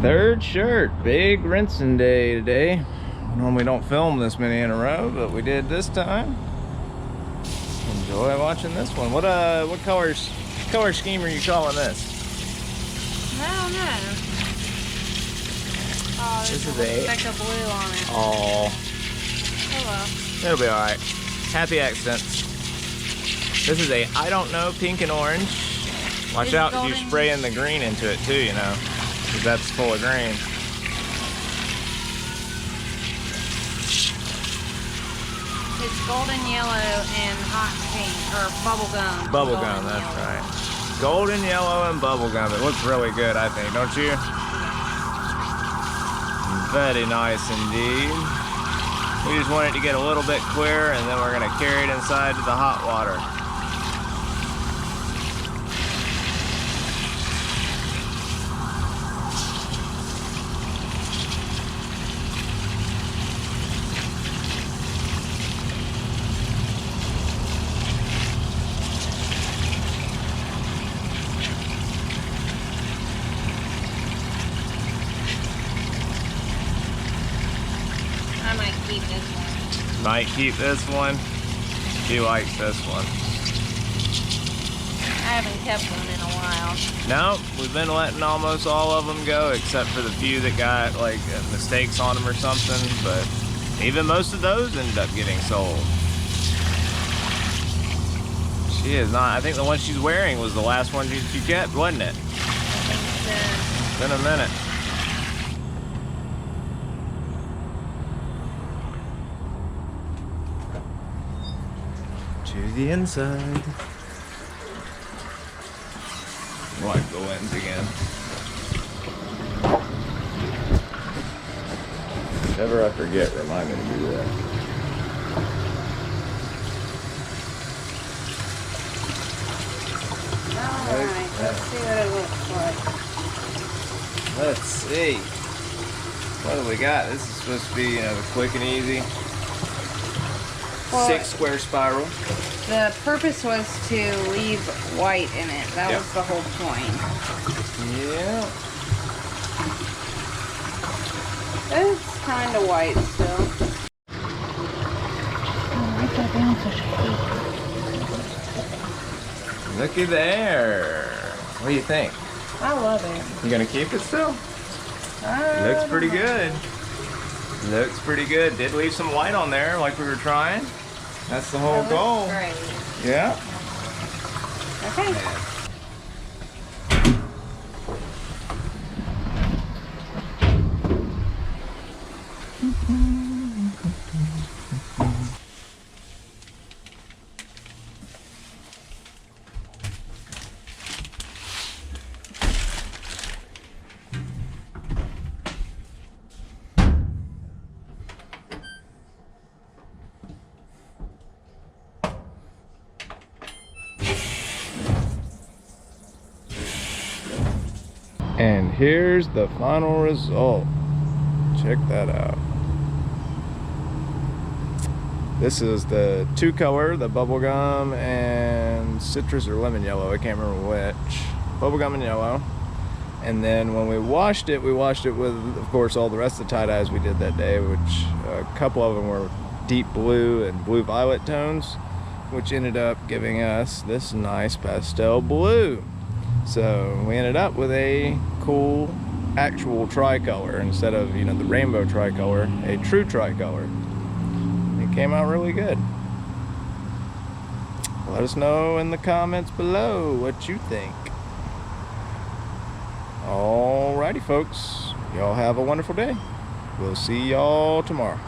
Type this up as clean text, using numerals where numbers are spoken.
Third shirt, big rinsing day today. Normally don't film this many in a row, but we did this time. Enjoy watching this one. What color scheme are you calling this? I don't know. Oh, This is a speck of blue on it. Oh well. It'll be alright. Happy accidents. This is a I don't know pink and orange. Watch out if you're spraying the green into it too, you know, because that's full of green. It's golden yellow and hot pink, or bubble gum. Bubble gum, that's right. Golden yellow and bubble gum. It looks really good, I think, don't you? Very nice indeed. We just want it to get a little bit clearer, and then we're going to carry it inside to the hot water. I might keep this one. Might keep this one. She likes this one. I haven't kept one in a while. No, we've been letting almost all of them go, except for the few that got like mistakes on them or something, but even most of those ended up getting sold. She is not. I think the one she's wearing was the last one she kept, wasn't it? I think so. It's been a minute. To the inside. Wipe the lens again. Whenever I forget, remind me to do that. Alright, let's see what it looks like. Let's see. What do we got? This is supposed to be, you know, the quick and easy. Well, 6 square spiral. The purpose was to leave white in it. That Yep. was the whole point. Yeah. It's kind of white still. Looky there. What do you think? I love it. You gonna keep it still? Looks pretty good. Looks pretty good. Did leave some white on there like we were trying. That's the whole goal. Great. Yeah. Okay. And here's the final result. Check that out. This is the 2 color, the bubblegum and citrus or lemon yellow. I can't remember which. Bubblegum and yellow. And then when we washed it with, of course, all the rest of the tie-dyes we did that day, which a couple of them were deep blue and blue-violet tones, which ended up giving us this nice pastel blue. So we ended up with a cool actual tricolor instead of, you know, the rainbow tricolor, a true tricolor. It came out really good. Let us know in the comments below what you think. Alrighty folks, y'all have a wonderful day. We'll see y'all tomorrow.